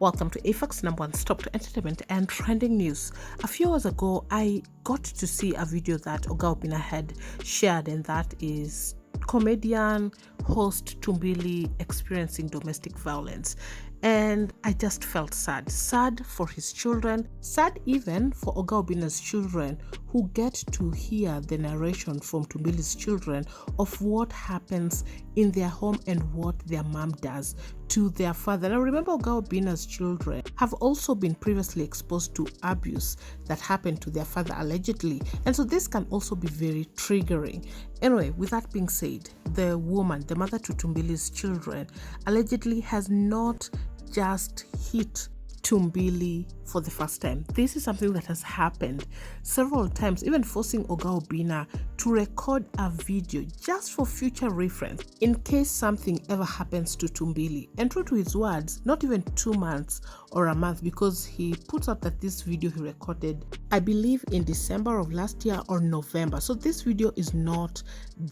Welcome to AFAX #1 Stop to Entertainment and Trending News. A few hours ago, I got to see a video that Oga Obinna had shared, and that is comedian host Tumbili experiencing domestic violence. And I just felt sad for his children, sad even for Oga Obinna's children, who get to hear the narration from Tumbili's children of what happens in their home and what their mom does to their father. Now remember, Oga Obinna's children have also been previously exposed to abuse that happened to their father allegedly, and so this can also be very triggering. Anyway, with that being said, the woman, the mother to Tumbili's children, allegedly has not just hit Tumbili for the first time. This is something that has happened several times, even forcing Oga Obinna to record a video just for future reference in case something ever happens to Tumbili. And true to his words, not even 2 months or a month, because he puts out that this video he recorded, I believe, in December of last year or November. So this video is not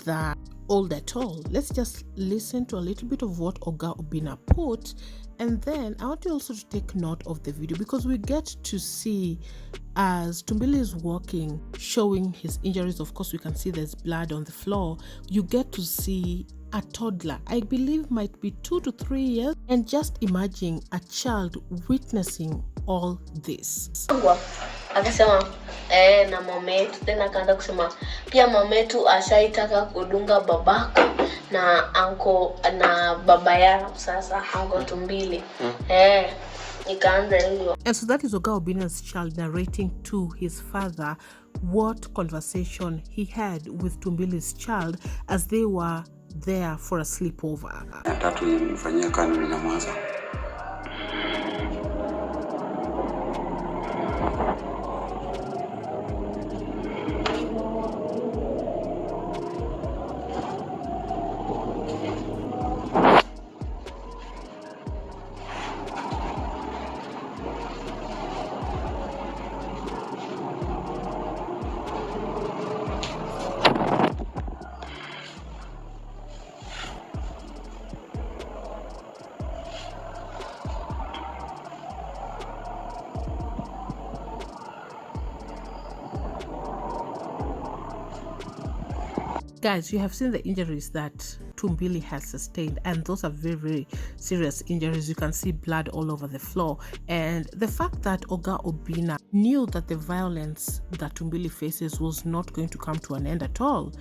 that old at all. Let's just listen to a little bit of what Oga Obinna put, and then I want you also to take note of the video, because we get to see as Tumbili is walking, showing his injuries. Of course, we can see there's blood on the floor. You get to see a toddler, I believe might be 2 to 3 years, and just imagine a child witnessing all this. Akasema na mametu, tena akaanza kusema pia mametu ashaitaka kudunga babako na anko na baba yao, sasa anko Tumbili. Ikaanza hivyo. And so that is Oga Obinna's child narrating to his father what conversation he had with Tumbili's child as they were there for a sleepover. Tatu nimefanyia kanuni na mwaza. Guys, you have seen the injuries that Tumbili has sustained, and those are very, very serious injuries. You can see blood all over the floor, and the fact that Oga Obinna knew that the violence that Tumbili faces was not going to come to an end at all,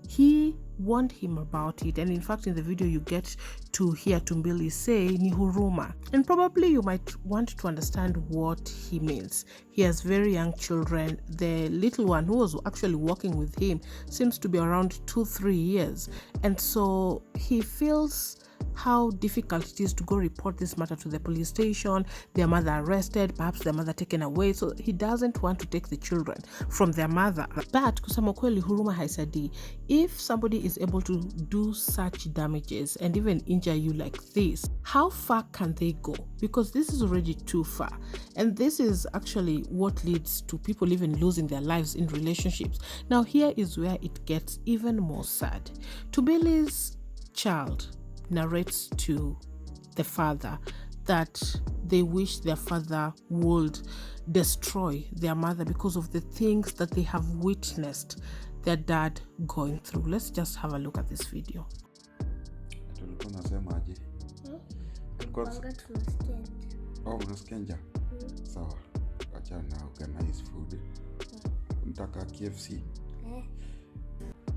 he warned him about it. And in fact, in the video you get to hear Tumbili say ni huruma, and probably you might want to understand what he means. He has very young children. The little one who was actually walking with him seems to be around 2-3 years, and so he feels how difficult it is to go report this matter to the police station, their mother arrested, perhaps their mother taken away. So he doesn't want to take the children from their mother. But kusema kweli, huruma haisadi. If somebody is able to do such damages and even injure you like this, how far can they go? Because this is already too far, and this is actually what leads to people even losing their lives in relationships. Now here is where it gets even more sad. Tumbili's child narrates to the father that they wish their father would destroy their mother because of the things that they have witnessed their dad going through. Let's just have a look at this video. Sawa, acha na organize food. Mtaka KFC.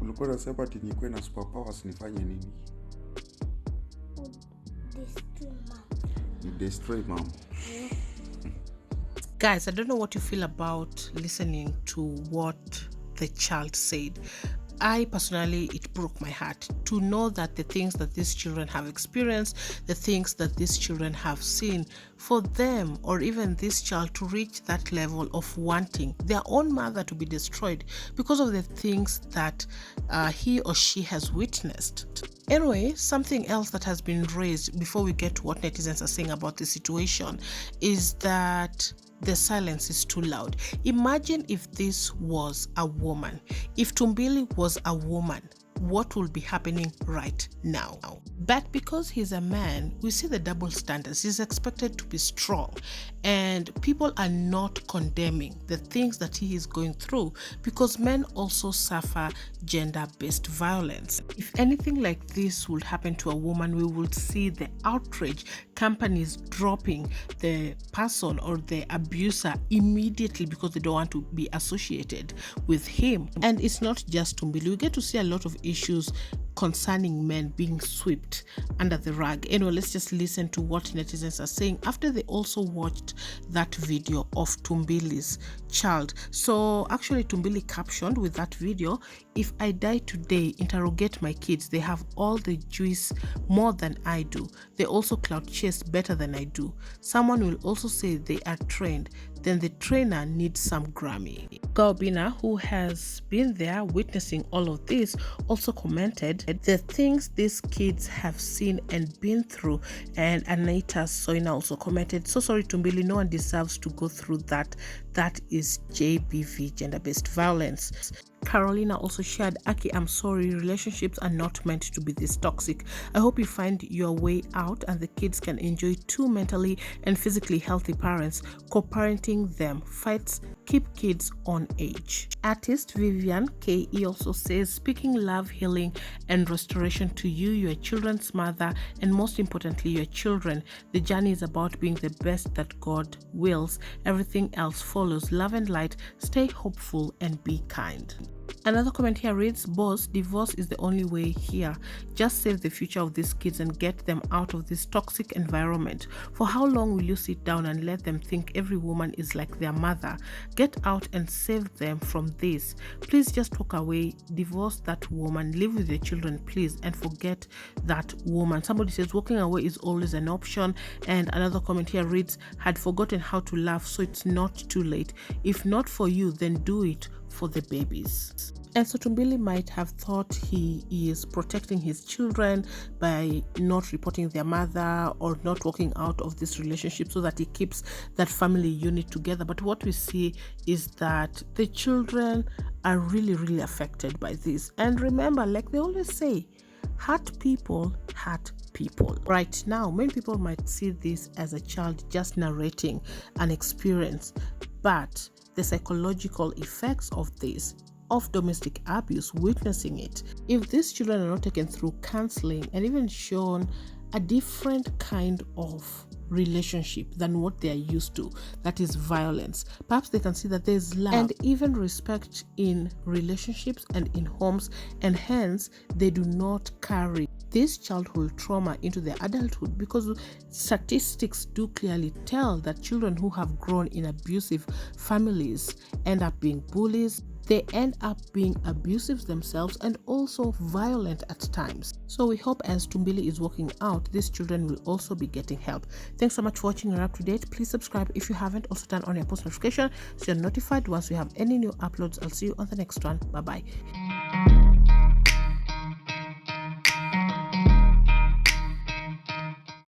Ulikuwa unasema ati nikuwe na superpowers nifanye nini? Destroy mom. Guys, I don't know what you feel about listening to what the child said. I personally, it broke my heart to know that the things that these children have experienced, the things that these children have seen, for them or even this child to reach that level of wanting their own mother to be destroyed because of the things that he or she has witnessed. Anyway, something else that has been raised before we get to what netizens are saying about the situation is that the silence is too loud. Imagine if this was a woman, if Tumbili was a woman what will be happening right now. But because he's a man, we see the double standards. He's expected to be strong, and people are not condemning the things that he is going through, because men also suffer gender-based violence. If anything like this would happen to a woman, we would see the outrage, companies dropping the person or the abuser immediately because they don't want to be associated with him. And it's not just Tumbili. We get to see a lot of issues concerning men being swept under the rug. Anyway, let's just listen to what netizens are saying after they also watched that video of Tumbili's child. So actually Tumbili captioned with that video, "If I die today, interrogate my kids. They have all the juice more than I do. They also clout chase better than I do. Someone will also say they are trained. Then the trainer needs some Grammy." Gaubina, who has been there witnessing all of this, also commented the things these kids have seen and been through. And Anita Soina also commented, "So sorry Tumbili, no one deserves to go through that. That is JBV, gender-based violence." Carolina also shared, "Aki, I'm sorry, relationships are not meant to be this toxic. I hope you find your way out and the kids can enjoy two mentally and physically healthy parents. Co-parenting them. Fights keep kids on age." Artist Vivian KE also says, "Speaking love, healing and restoration to you, your children's mother, and most importantly your children. The journey is about being the best that God wills. Everything else follows. Love and light. Stay hopeful and be kind." Another comment here reads, "Boss, divorce is the only way here. Just save the future of these kids and get them out of this toxic environment. For how long will you sit down and let them think every woman is like their mother? Get out and save them from this. Please just walk away. Divorce that woman. Live with your children, please, and forget that woman." Somebody says walking away is always an option. And another comment here reads, "Had forgotten how to laugh, so it's not too late. If not for you, then do it for the babies." And so Tumbili might have thought he is protecting his children by not reporting their mother or not walking out of this relationship so that he keeps that family unit together. But what we see is that the children are really, really affected by this. And remember, like they always say, hurt people hurt people. Right now, many people might see this as a child just narrating an experience, but the psychological effects of this, of domestic abuse, witnessing it, if these children are not taken through counseling and even shown a different kind of relationship than what they are used to, that is violence, perhaps they can see that there is love and even respect in relationships and in homes, and hence they do not carry this childhood trauma into their adulthood, because statistics do clearly tell that children who have grown in abusive families end up being bullies. They end up being abusive themselves and also violent at times. So we hope as Tumbili is working out, these children will also be getting help. Thanks so much for watching. You're up to date. Please subscribe if you haven't. Also turn on your post notification so you're notified once we have any new uploads. I'll see you on the next one. Bye bye.